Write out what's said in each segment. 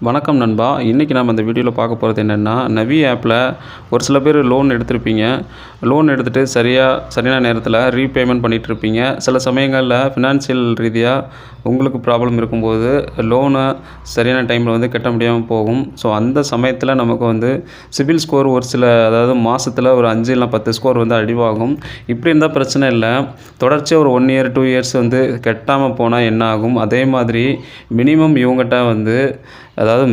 வணக்கம் நண்பா. இன்றைக்கி நம்ம இந்த வீடியோவில் பார்க்க போகிறது என்னென்னா, நவி ஆப்பில் ஒரு சில பேர் லோன் எடுத்திருப்பீங்க. லோன் எடுத்துகிட்டு சரியான நேரத்தில் ரீபேமெண்ட் பண்ணிகிட்ருப்பீங்க. சில சமயங்களில் ஃபினான்ஷியல் ரீதியாக உங்களுக்கு ப்ராப்ளம் இருக்கும்போது லோனை சரியான டைமில் வந்து கட்ட முடியாமல் போகும். ஸோ அந்த சமயத்தில் நமக்கு வந்து சிபில் ஸ்கோர் ஒரு சில மாதத்தில் ஒரு 5 இல்லை 10 ஸ்கோர் வந்து அடிவாகும். இப்படி இருந்தால் பிரச்சனை இல்லை. தொடர்ச்சியாக ஒரு 1 இயர் 2 இயர்ஸ் வந்து கட்டாமல் போனால் என்ன ஆகும்? அதே மாதிரி மினிமம் இவங்ககிட்ட வந்து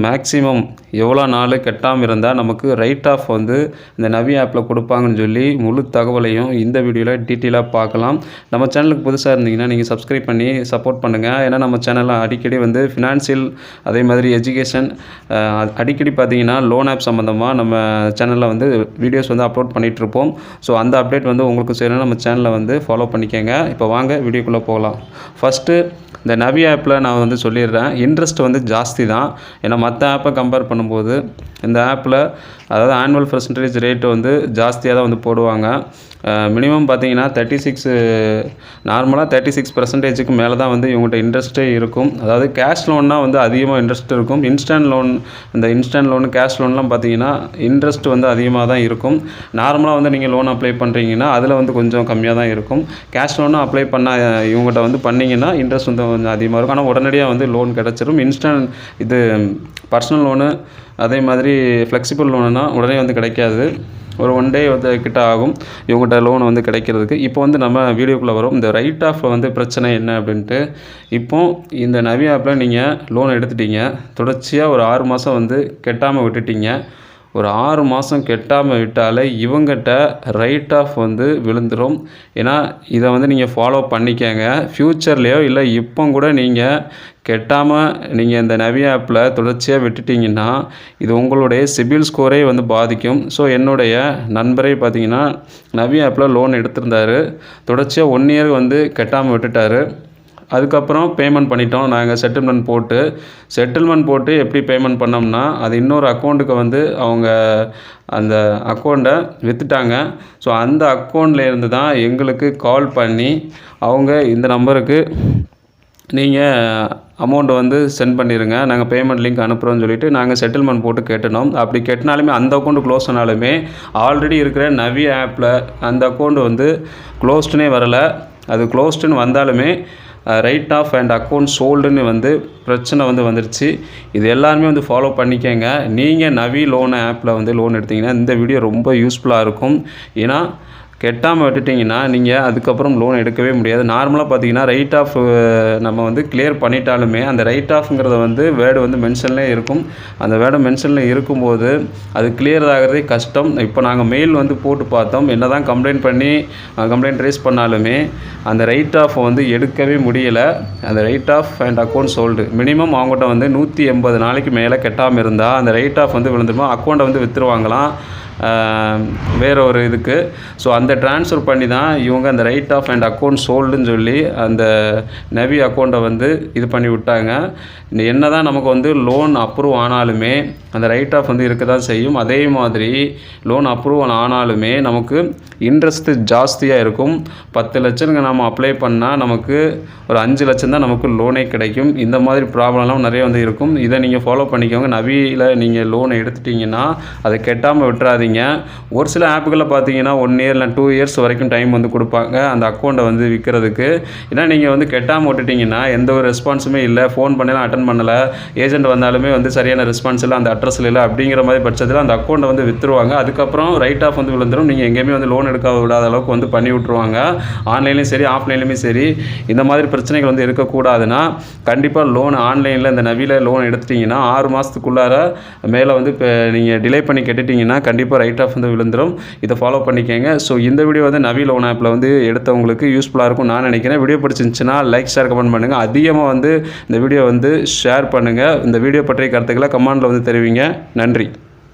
மேக்ஸிமம் எவ்வளோ நாள் கட்டாமல் இருந்தால் நமக்கு ரைட் ஆஃப் வந்து இந்த நவி ஆப்பில் கொடுப்பாங்கன்னு சொல்லி முழு தகவலையும் இந்த வீடியோவில் டீட்டெயிலாக பார்க்கலாம். நம்ம சேனலுக்கு புதுசாக இருந்தீங்கன்னா நீங்கள் சப்ஸ்கிரைப் பண்ணி சப்போர்ட் பண்ணுங்கள். ஏன்னா நம்ம சேனலில் அடிக்கடி வந்து ஃபினான்ஷியல் அதே மாதிரி எஜுகேஷன் அடிக்கடி பார்த்தீங்கன்னா லோன் ஆப் சம்மந்தமாக நம்ம சேனலில் வந்து வீடியோஸ் வந்து அப்லோட் பண்ணிகிட்ருப்போம். ஸோ அந்த அப்டேட் வந்து உங்களுக்கு செய்யணும், நம்ம சேனலை வந்து ஃபாலோ பண்ணிக்கோங்க. இப்போ வாங்க வீடியோக்குள்ளே போகலாம். ஃபஸ்ட்டு இந்த நவி ஆப்பில் நான் வந்து சொல்லிடுறேன், இன்ட்ரெஸ்ட் வந்து ஜாஸ்தி தான். ஏன்னா மற்ற ஆப்பை கம்பேர் பண்ணும்போது இந்த ஆப்பில் ஆனுவல் பர்சன்டேஜ் ரேட்டு வந்து ஜாஸ்தியாக தான் வந்து போடுவாங்க. மினிமம் பார்த்தீங்கன்னா 36 நார்மலாக 36% மேலே தான் வந்து இவங்கள்ட்ட இன்ட்ரெஸ்ட்டே இருக்கும். கேஷ் லோன்னா வந்து அதிகமாக இன்ட்ரெஸ்ட் இருக்கும். இன்ஸ்டன்ட் லோன் கேஷ் லோன்லாம் பார்த்தீங்கன்னா இன்ட்ரெஸ்ட் வந்து அதிகமாக தான் இருக்கும். நார்மலாக வந்து நீங்கள் லோன் அப்ளை பண்ணுறீங்கன்னா அதில் வந்து கொஞ்சம் கம்மியாக தான் இருக்கும். கேஷ் லோனும் அப்ளை பண்ண இவங்கள்ட்ட வந்து பண்ணிங்கன்னா இன்ட்ரெஸ்ட் வந்து கொஞ்சம் அதிகமாக இருக்கும். ஆனால் உடனடியாக வந்து லோன் கிடச்சிரும். இது பர்சனல் லோனு அதே மாதிரி ஃப்ளெக்சிபிள் லோனுனா உடனே வந்து கிடைக்காது. ஒரு 1 டே வந்து கிட்ட ஆகும் இவங்கள்ட்ட லோன் வந்து கிடைக்கிறதுக்கு. இப்போ வந்து நம்ம வீடியோக்குள்ளே வரும். இந்த ரைட் ஆஃப் வந்து பிரச்சனை என்ன அப்படின்ட்டு. இப்போது இந்த நவி ஆப்பில் நீங்கள் லோன் எடுத்துட்டீங்க, தொடர்ச்சியாக ஒரு 6 மாதம் வந்து கட்டாமல் விட்டுட்டீங்க. ஒரு 6 மாதம் கட்டாமல் விட்டாலே இவங்ககிட்ட ரைட் ஆஃப் வந்து விழுந்துடும். ஏன்னா இதை வந்து நீங்கள் ஃபாலோ பண்ணிக்கங்க. ஃப்யூச்சர்லேயோ இல்லை இப்போ கூட நீங்கள் கட்டாமல் நீங்கள் இந்த நவி ஆப்பில் தொடர்ச்சியாக விட்டுட்டிங்கன்னா இது உங்களுடைய சிபில் ஸ்கோரே வந்து பாதிக்கும். ஸோ என்னுடைய நண்பரே பார்த்தீங்கன்னா நவி ஆப்பில் லோன் எடுத்திருந்தார். தொடர்ச்சியாக 1 இயர் வந்து கட்டாமல் விட்டுட்டார். அதுக்கப்புறம் பேமெண்ட் பண்ணிட்டோம். நாங்கள் செட்டில்மெண்ட் போட்டு எப்படி பேமெண்ட் பண்ணோம்னா அது இன்னொரு அக்கௌண்ட்டுக்கு வந்து அவங்க அந்த அக்கௌண்ட்டை விற்றுட்டாங்க. ஸோ அந்த அக்கௌண்ட்லேருந்து தான் எங்களுக்கு கால் பண்ணி அவங்க இந்த நம்பருக்கு நீங்கள் அமௌண்ட்டை வந்து சென்ட் பண்ணிடுங்க, நாங்கள் பேமெண்ட் லிங்க் அனுப்புகிறோன்னு சொல்லிவிட்டு நாங்கள் செட்டில்மெண்ட் போட்டு கேட்டணும். அப்படி கேட்டினாலுமே அந்த அக்கௌண்ட்டு க்ளோஸ் ஆனாலுமே ஆல்ரெடி இருக்கிற நவி ஆப்பில் அந்த அக்கௌண்ட்டு வந்து க்ளோஸ்டுனே வரலை. அது க்ளோஸ்டுன்னு வந்தாலுமே ரைட் ஆஃப் அண்ட் அக்கௌண்ட் சோல்டுன்னு வந்து பிரச்சனை வந்து வந்துருச்சு. இது எல்லாருமே வந்து ஃபாலோ பண்ணிக்கங்க. நீங்கள் நவி லோன் ஆப்பில் வந்து லோன் எடுத்திங்கன்னா இந்த வீடியோ ரொம்ப யூஸ்ஃபுல்லாக இருக்கும். ஏன்னா கட்டாமல் விட்டுட்டிங்கன்னா நீங்கள் அதுக்கப்புறம் லோன் எடுக்கவே முடியாது. நார்மலாக பார்த்தீங்கன்னா ரைட் ஆஃப் நம்ம வந்து கிளியர் பண்ணிட்டாலுமே அந்த ரைட் ஆஃப்ங்கிறத வந்து வேர்டு வந்து மென்ஷன்லேயே இருக்கும். அந்த வேர்டு மென்ஷனில் இருக்கும்போது அது கிளியர் ஆகிறதே கஷ்டம். இப்போ நாங்கள் மெயில் வந்து போட்டு பார்த்தோம். என்ன தான் கம்ப்ளைண்ட் ரைஸ் பண்ணாலுமே அந்த ரைட் ஆஃப் வந்து எடுக்கவே முடியலை. அந்த write off and account sold minimum அவங்ககிட்ட வந்து 180 நாளைக்கு மேலே கட்டாமல் இருந்தால் அந்த ரைட் ஆஃப் வந்து விழுந்துருமா, அக்கௌண்ட்டை வந்து விற்றுருவாங்களாம் வேறு ஒரு இதுக்கு. ஸோ அந்த ட்ரான்ஸ்ஃபர் பண்ணி தான் இவங்க அந்த ரைட் ஆஃப் அண்ட் அக்கௌண்ட் சோல்டுன்னு சொல்லி அந்த நவி அக்கௌண்ட்டை வந்து இது பண்ணி விட்டாங்க. என்ன தான் நமக்கு வந்து லோன் அப்ரூவ் ஆனாலுமே அந்த ரைட் ஆஃப் வந்து இருக்க தான் செய்யும். அதே மாதிரி லோன் அப்ரூவல் ஆனாலுமே நமக்கு இன்ட்ரெஸ்ட்டு ஜாஸ்தியாக இருக்கும். 10 லட்சம் நம்ம அப்ளை பண்ணால் நமக்கு ஒரு 5 லட்சம் தான் நமக்கு லோனே கிடைக்கும். இந்த மாதிரி ப்ராப்ளம்லாம் நிறைய வந்து இருக்கும். இதை நீங்கள் ஃபாலோ பண்ணிக்கோங்க. நவியில் நீங்கள் லோனை எடுத்துட்டிங்கன்னா அதை கட்டாமல் விட்டுறாதீங்க. ஒரு சில ஆப்புகளில் பார்த்தீங்கன்னா 1 இயர் இல்லை 2 இயர்ஸ் வரைக்கும் டைம் வந்து கொடுப்பாங்க அந்த அக்கௌண்ட்டை வந்து விற்கிறதுக்கு. ஏன்னா நீங்கள் வந்து கட்டாமல் விட்டுட்டிங்கன்னா எந்த ஒரு ரெஸ்பான்ஸுமே இல்லை, ஃபோன் பண்ணலாம் அட்டன் பண்ணலை, ஏஜென்ட் வந்தாலுமே வந்து சரியான ரெஸ்பான்ஸ் இல்லை, அந்த அட்ரஸில் இல்லை, அப்படிங்கிற மாதிரி பட்சத்தில் அந்த அக்கௌண்ட்டை வந்து விற்றுருவாங்க. அதுக்கப்புறம் ரைட் ஆஃப் வந்து விழுந்துடும். நீங்கள் எங்கேயுமே வந்து லோன் எடுக்க விடாத அளவுக்கு வந்து பண்ணி விட்ருவாங்க. ஆன்லைன்லேயும் சரி ஆஃப்லைன்லேயுமே சரி. இந்த மாதிரி பிரச்சனைகள் வந்து இருக்கக்கூடாதுன்னா கண்டிப்பாக லோன் ஆன்லைனில் இந்த நவியில் லோன் எடுத்துட்டிங்கன்னா 6 மாதத்துக்குள்ளார மேலே வந்து இப்போ நீங்கள் டிலே பண்ணி கட்டிட்டிங்கன்னா கண்டிப்பாக ரைட் ஆஃப் வந்து விழுந்துடும். இதை ஃபாலோ பண்ணிக்கங்க. ஸோ இந்த வீடியோ வந்து நவி லோன் ஆப்பில் வந்து எடுத்தவங்களுக்கு யூஸ்ஃபுல்லாக இருக்கும் நான் நினைக்கிறேன். வீடியோ பிடிச்சிருந்துச்சுன்னா லைக் ஷேர் கமெண்ட் பண்ணுங்கள். அதிகமாக வந்து இந்த வீடியோ வந்து ஷேர் பண்ணுங்கள். இந்த வீடியோ பற்றிய கருத்துக்களை கமெண்டில் வந்து தெரிவிங்க. நன்றி.